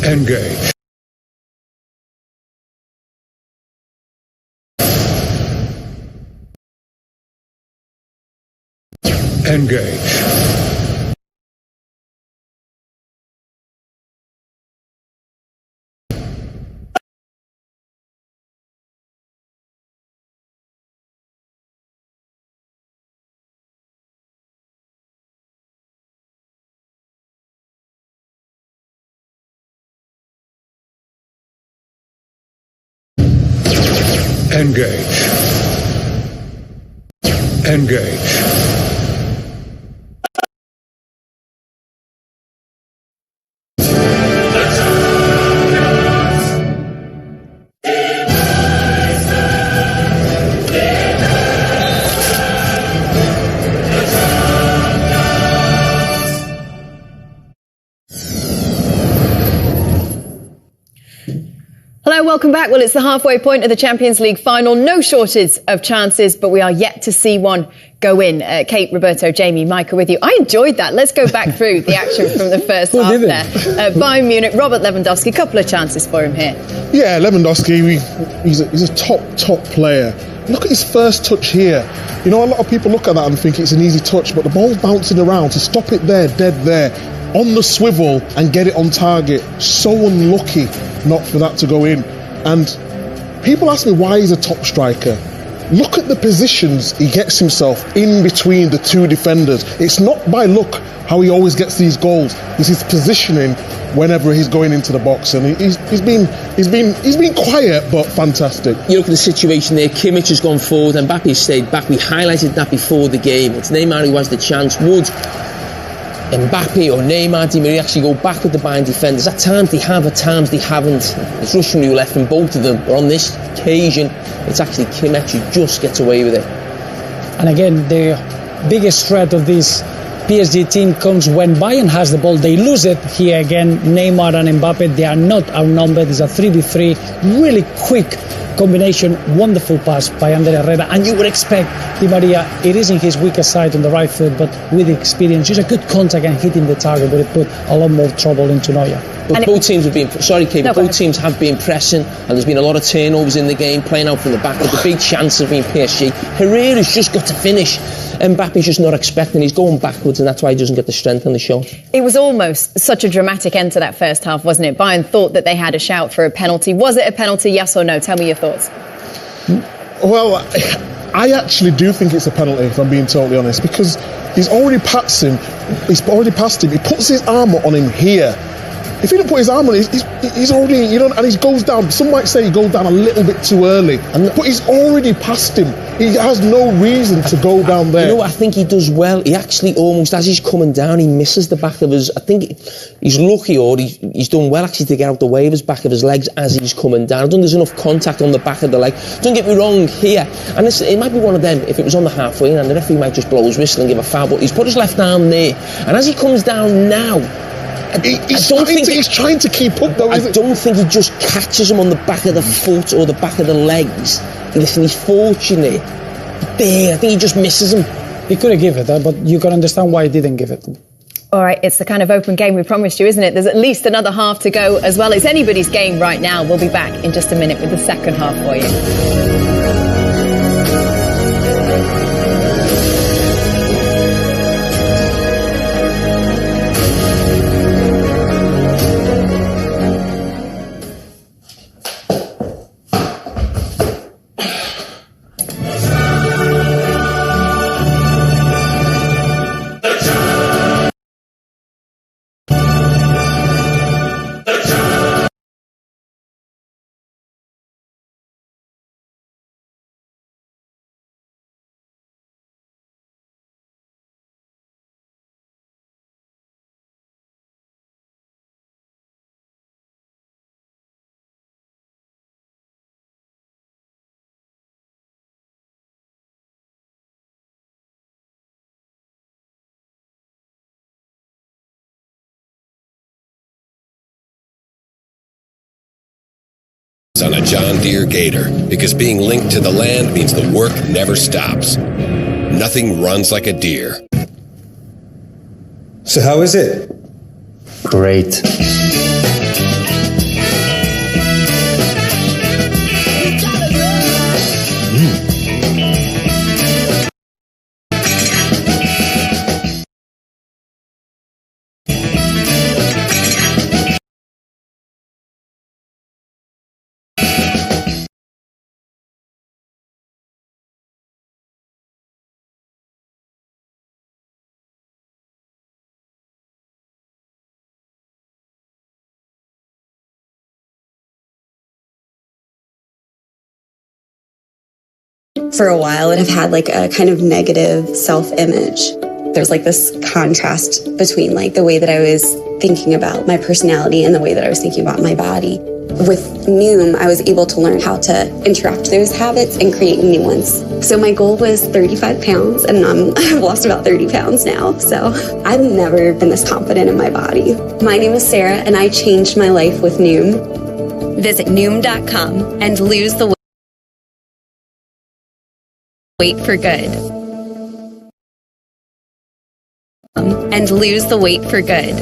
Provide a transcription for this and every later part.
Engage. Engage. Engage. Engage. Hello, welcome back. Well, it's the halfway point of the Champions League final. No shortage of chances, but we are yet to see one go in. Kate, Roberto, Jamie, Micah with you. I enjoyed that. Let's go back through the action from the first half there. Bayern Munich, Robert Lewandowski, a couple of chances for him here. Yeah, Lewandowski, he's a top player. Look at his first touch here. You know, a lot of people look at that and think it's an easy touch, but the ball's bouncing around. To stop it there, dead there, on the swivel and get it on target. So unlucky not for that to go in. And people ask me why he's a top striker. Look at the positions he gets himself in between the two defenders. It's not by luck how he always gets these goals. It's his positioning whenever he's going into the box, and he's been quiet but fantastic. You look at the situation there. Kimmich has gone forward and Mbappe stayed back. We highlighted that before the game. It's Neymar who has the chance. Would Mbappe or Neymar, Di Maria actually go back with the Bayern defenders? At times they have, at times they haven't. It's Russian roulette from both of them. But on this occasion, it's actually Kimmich who just gets away with it. And again, the biggest threat of this PSG team comes when Bayern has the ball. They lose it. Here again, Neymar and Mbappe, they are not outnumbered. It's a 3v3, really quick combination, wonderful pass by Ander Herrera, and you would expect Di Maria, it is in his weaker side on the right foot, but with experience, he's a good contact and hitting the target, but it put a lot more trouble into Neuer. But both teams have been, both teams have been pressing, and there's been a lot of turnovers in the game, playing out from the back, but the big chance has been PSG. Herrera's just got to finish. Mbappe's just not expecting, he's going backwards, and that's why he doesn't get the strength on the shot. It was almost such a dramatic end to that first half, wasn't it? Bayern thought that they had a shout for a penalty. Was it a penalty, yes or no? Tell me your thoughts. Well, I actually do think it's a penalty, if I'm being totally honest, because he's already passed him. He puts his arm on him here. If he didn't put his arm on, he's already, and he goes down. Some might say he goes down a little bit too early, but he's already past him. He has no reason to go down there. You know what I think he does well? He actually almost, as he's coming down, he misses the back of his. I think he's lucky, or he's done well actually to get out the way of his back of his legs as he's coming down. I don't think there's enough contact on the back of the leg. Don't get me wrong here, and it might be one of them. If it was on the halfway, and the referee might just blow his whistle and give a foul, but he's put his left arm there, and as he comes down now. He's trying to keep up though. I don't think he just catches him on the back of the foot or the back of the legs. Listen, he's fortunate. There, I think he just misses him. He could have given it, but you can understand why he didn't give it. All right, it's the kind of open game we promised you, isn't it? There's at least another half to go as well. It's anybody's game right now. We'll be back in just a minute with the second half for you. On a John Deere Gator, because being linked to the land means the work never stops. Nothing runs like a deer. So how is it? Great. for a while and have had like a kind of negative self-image. There's like this contrast between like the way that I was thinking about my personality and the way that I was thinking about my body. With Noom, I was able to learn how to interrupt those habits and create new ones. So my goal was 35 pounds, and I've lost about 30 pounds now. So I've never been this confident in my body. My name is Sarah, and I changed my life with Noom. Visit Noom.com and lose the weight for good. And lose the weight for good.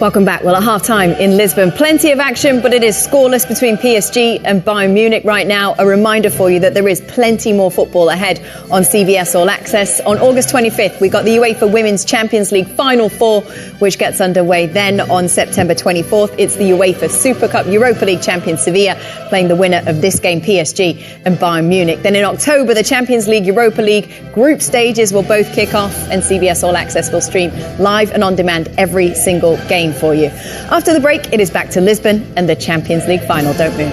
Welcome back. Well, at half-time in Lisbon, plenty of action, but it is scoreless between PSG and Bayern Munich right now. A reminder for you that there is plenty more football ahead on CBS All Access. On August 25th, we got the UEFA Women's Champions League Final Four, which gets underway then on September 24th. It's the UEFA Super Cup Europa League champion Sevilla playing the winner of this game, PSG and Bayern Munich. Then in October, the Champions League, Europa League group stages will both kick off, and CBS All Access will stream live and on demand every single game for you. After the break, it is back to Lisbon and the Champions League final. Don't move.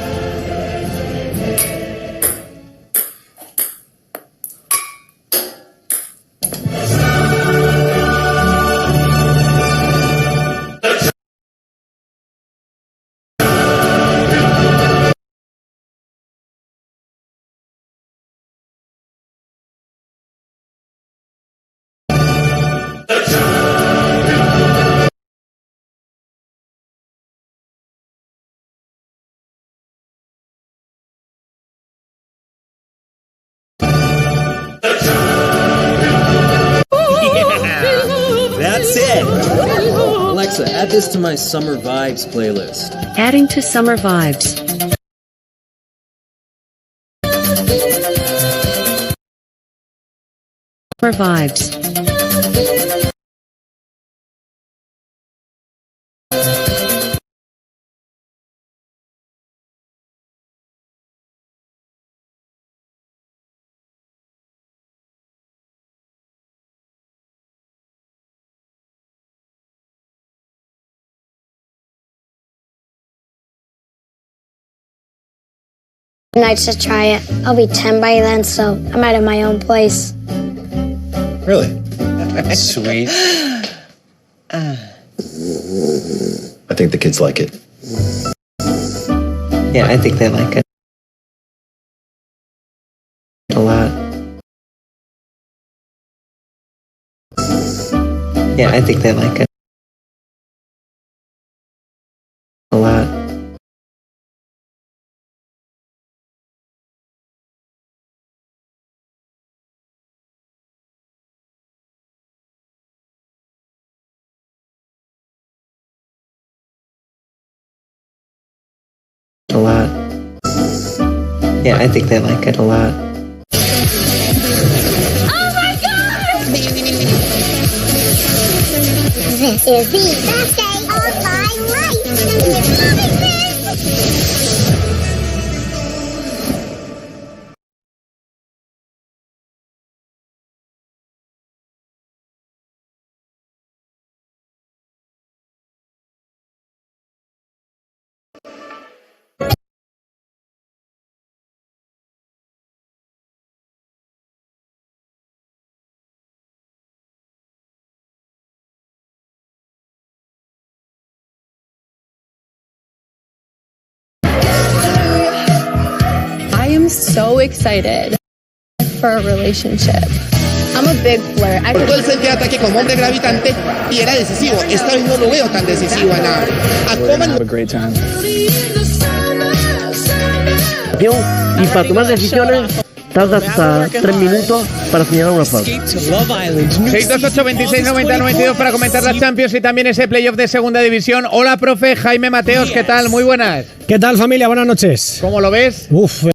That's it! Alexa, add this to my Summer Vibes playlist. Adding to Summer Vibes. Summer Vibes. Nights to try it. I'll be 10 by then, so I'm out of my own place. Really? Sweet. I think the kids like it. Yeah, I think they like it a lot. Yeah, I think they like it a lot. A lot. Yeah, I think they like it a lot. Oh my God! This is the best day of my life! Loving this! I'm so excited for a relationship. I'm a big flirt. Todo el sentido de ataque como hombre gravitante y era decisivo. Esta vez no lo veo tan decisivo en nada. Have a great time. Y para tomar decisiones tarda hasta 3 minutos para señalar una falta. 628 26 90 92 para comentar las Champions y también ese playoff de segunda división. Hola, profe Jaime Mateos, ¿qué tal? Muy buenas. ¿Qué tal, familia? Buenas noches. ¿Cómo lo ves? Uf.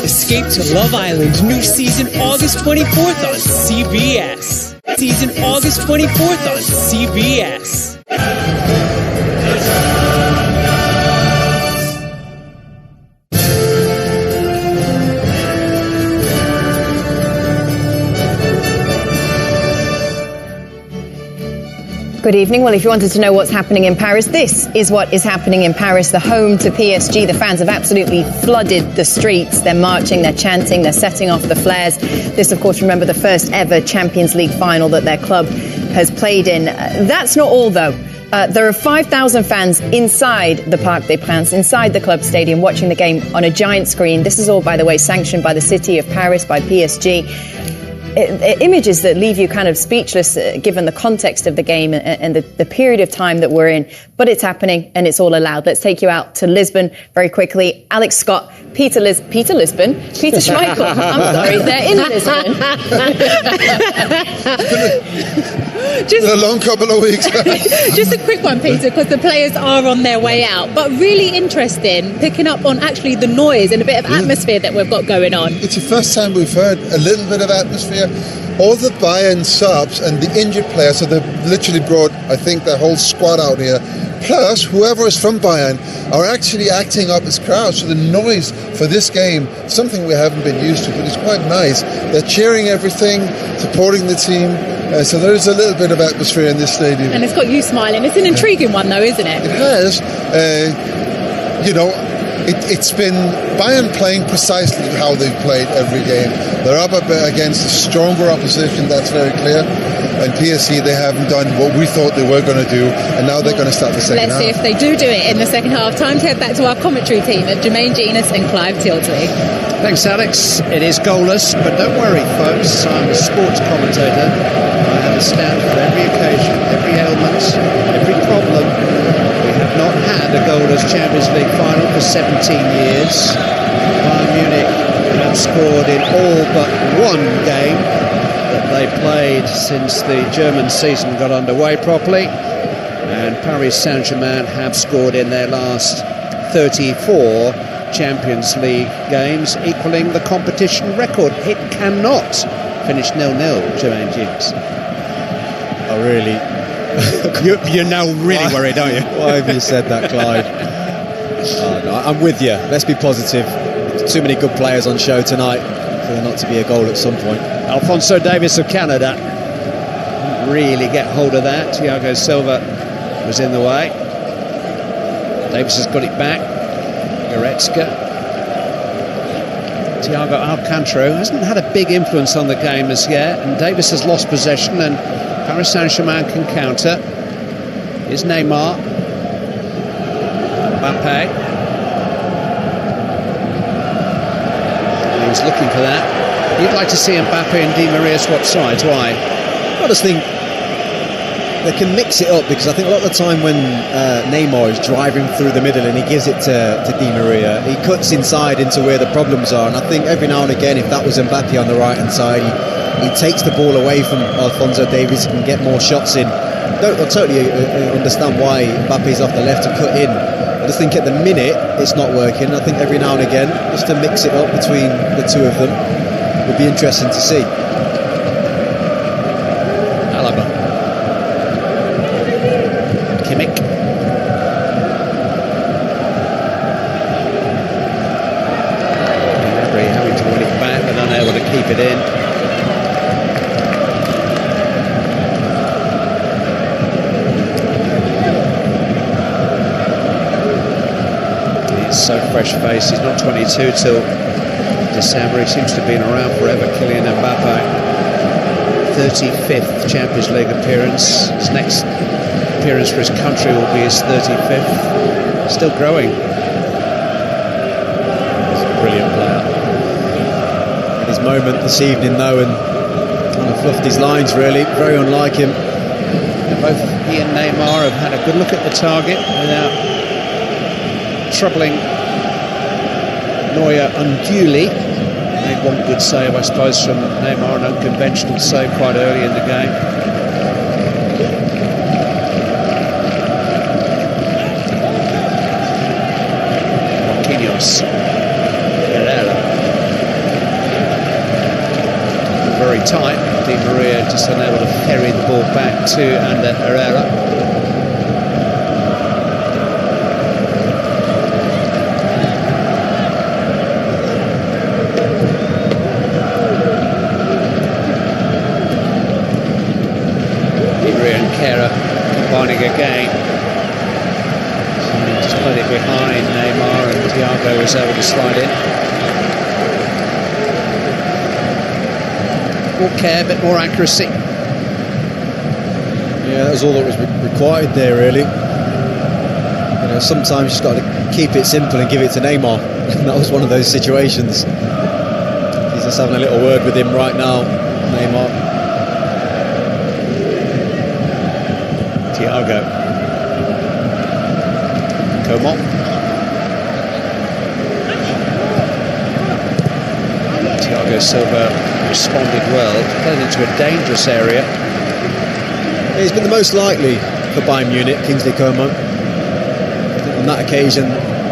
Escape to Love Island, new season August 24th on CBS. Season August 24th on CBS. Good evening. Well, if you wanted to know what's happening in Paris, this is what is happening in Paris, the home to PSG. The fans have absolutely flooded the streets. They're marching, they're chanting, they're setting off the flares. This, of course, remember, the first ever Champions League final that their club has played in. That's not all, though. There are 5,000 fans inside the Parc des Princes, inside the club stadium, watching the game on a giant screen. This is all, by the way, sanctioned by the city of Paris, by PSG. Images that leave you kind of speechless given the context of the game and the period of time that we're in. But it's happening and it's all allowed. Let's take you out to Lisbon very quickly. Alex Scott, Peter Schmeichel. I'm sorry, they're in Lisbon. Just a long couple of weeks. Just a quick one, Peter, because the players are on their way out. But really interesting, picking up on actually the noise and a bit of atmosphere that we've got going on. It's the first time we've heard a little bit of atmosphere. All the Bayern subs and the injured players, so they've literally brought, I think, their whole squad out here. Plus, whoever is from Bayern are actually acting up as crowds. So the noise for this game, something we haven't been used to, but it's quite nice. They're cheering everything, supporting the team. So there is a little bit of atmosphere in this stadium. And it's got you smiling. It's an intriguing one, though, isn't it? It has. It's been Bayern playing precisely how they've played every game. They're up against a stronger opposition, that's very clear. And PSG, they haven't done what we thought they were going to do, and now they're going to start the second half. Let's see if they do it in the second half. Time to head back to our commentary team of Jermaine Genus and Clive Tilsley. Thanks, Alex. It is goalless, but don't worry, folks. I'm a sports commentator. I have a stand for every occasion, every ailment, every problem. We have not had a goalless Champions League final for 17 years. Bayern Munich have scored in all but one game that they played since the German season got underway properly. And Paris Saint-Germain have scored in their last 34 Champions League games, equaling the competition record. It cannot finish 0-0, Jermaine James. Oh, really? You're now really worried, aren't you? Why have you said that, Clive? Oh, no, I'm with you. Let's be positive. Too many good players on show tonight for there not to be a goal at some point. Alphonso Davies of Canada didn't really get hold of that. Thiago Silva was in the way. Davies has got it back. Goretzka. Thiago Alcantara hasn't had a big influence on the game as yet, and Davies has lost possession, and Paris Saint-Germain can counter. Here's Neymar. Mbappe. He's looking for that. You'd like to see Mbappe and Di Maria swap sides. Why? I just think they can mix it up, because I think a lot of the time when Neymar is driving through the middle and he gives it to Di Maria, he cuts inside into where the problems are. And I think every now and again, if that was Mbappe on the right-hand side, he takes the ball away from Alphonso Davies and can get more shots in. I totally understand why Mbappe's off the left to cut in. I just think at the minute it's not working. I think every now and again, just to mix it up between the two of them would be interesting to see. Alaba. Kimmich. Gnabry having to win it back but unable to keep it in. So fresh-faced. He's not 22 till December. He seems to have been around forever. Kylian Mbappe, 35th Champions League appearance. His next appearance for his country will be his 35th. Still growing. He's a brilliant player. His moment this evening, though, and Trying to fluff these lines, really. Very unlike him. Both he and Neymar have had a good look at the target without troubling Neuer unduly. Made one good save, I suppose, from Neymar, an unconventional save quite early in the game. Marquinhos. Herrera. Very tight. Di Maria just unable to ferry the ball back to Ander Herrera. Di Maria and Kehrer combining again. Just played it behind Neymar, and Thiago was able to slide in. More care, a bit more accuracy. Yeah, that was all that was required there, really. You know, sometimes you just got to keep it simple and give it to Neymar. And that was one of those situations. He's just having a little word with him right now, Neymar. Thiago. Coman. Thiago Silva responded well, played into a dangerous area. He's been the most likely for Bayern Munich, Kingsley Coman. On that occasion,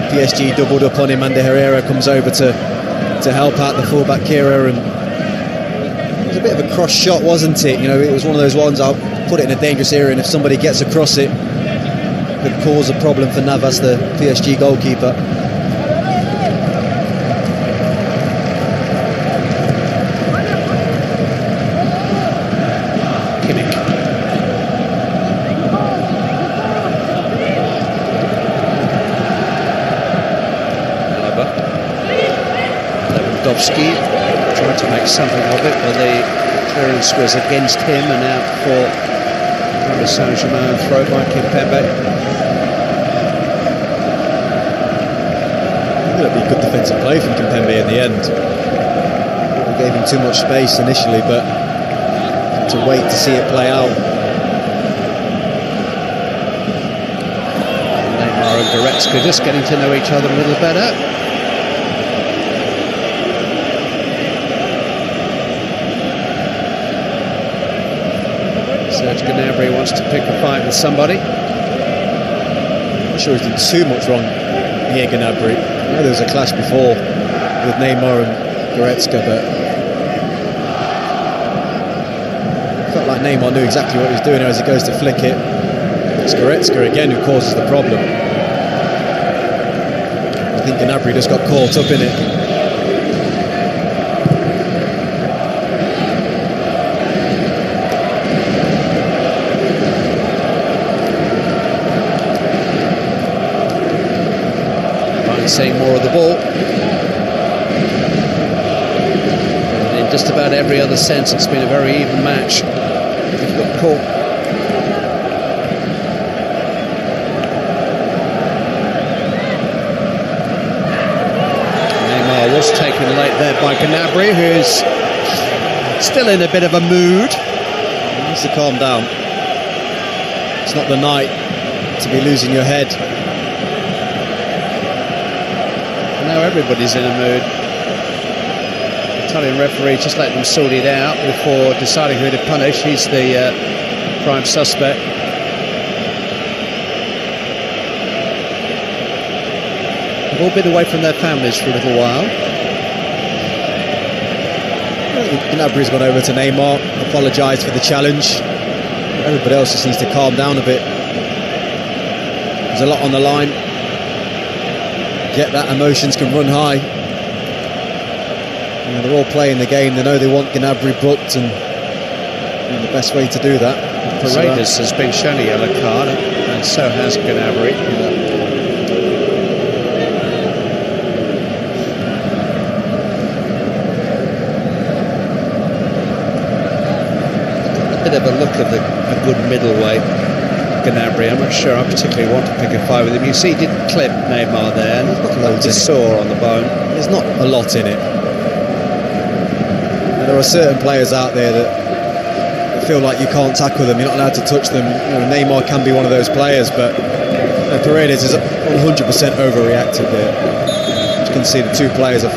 PSG doubled up on him, and Herrera comes over to help out the fullback Kehrer, and it was a bit of a cross shot, wasn't it? You know, it was one of those ones, I'll put it in a dangerous area, and if somebody gets across it, it could cause a problem for Navas, the PSG goalkeeper. Tried to make something of it, but the clearance was against him and out for Paris Saint-Germain, throw by Kimpembe. It'll be good defensive play from Kimpembe in the end. We gave him too much space initially, but had to wait to see it play out. Neymar and Goretzka just getting to know each other a little better. Gnabry wants to pick a fight with somebody. I'm not sure he's done too much wrong here, Gnabry. I know there was a clash before with Neymar and Goretzka, but it felt like Neymar knew exactly what he was doing as he goes to flick it. It's Goretzka again who causes the problem. I think Gnabry just got caught up in it. Seeing more of the ball. And in just about every other sense, it's been a very even match. Difficult call. Neymar was taken late there by Gnabry, who's still in a bit of a mood. He needs to calm down. It's not the night to be losing your head. Now everybody's in a mood. The Italian referee just let them sort it out before deciding who to punish. He's the prime suspect. They've all been away from their families for a little while. Gnabry's gone over to Neymar, apologised for the challenge. Everybody else just needs to calm down a bit. There's a lot on the line. Get that, emotions can run high. You know, they're all playing the game. They know they want Gnabry booked, and the best way to do that. Paredes has been shown a yellow card, and so has Gnabry. A bit of a look of a good middleweight. Gnabry, I'm not sure I particularly want to pick a fight with him. You see, he did clip Neymar there, and it's a sore on the bone. There's not a lot in it. And there are certain players out there that feel like you can't tackle them, you're not allowed to touch them. You know, Neymar can be one of those players, but Paredes is 100% overreacted there. You can see the two players are